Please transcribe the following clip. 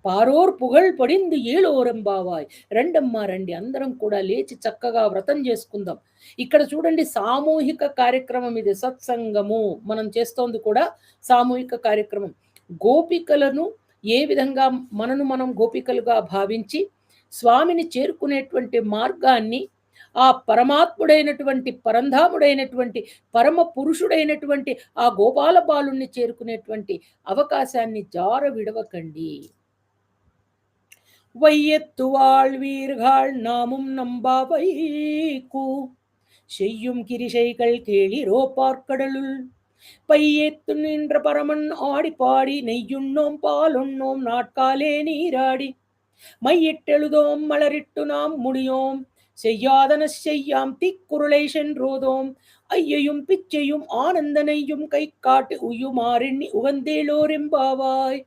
పారోర్ పుగళ్ పడింది ఏలోరెంబావాయ్. రండమ్మా రండి, అందరం కూడా లేచి చక్కగా వ్రతం చేసుకుందాం. ఇక్కడ చూడండి, సామూహిక కార్యక్రమం ఇది, సత్సంగము. మనం చేస్తోంది కూడా సామూహిక కార్యక్రమం. గోపికలను ఏ విధంగా మనను మనం గోపికలుగా భావించి స్వామిని చేరుకునేటువంటి మార్గాన్ని, ఆ పరమాత్ముడైనటువంటి పరంధాముడైనటువంటి పరమ పురుషుడైనటువంటి ఆ గోపాల బాలుణ్ణి చేరుకునేటువంటి అవకాశాన్ని జార విడవకండి. வையத்து வாழ்வீர்கள் நாமும் நம்பாவைக்கு செய்யும் கிரிசைகள் கேளிரோ பார்க்கடலுள் பையேத்து நின்ற பரமன் ஆடி பாடி நெய்யுண்ணோம் பாலுண்ணோம் நாட்காலே நீராடி மையிட்டெழுதோம் மலரிட்டு நாம் முடியோம் செய்யாதன செய்யாம் தீக்குருளை சென்றோதோம் ஐயையும் பிச்சையும் ஆனந்தனையும் கை காட்டு உயுமாறெண்ணி உகந்தேலோரெம்பாவாய்.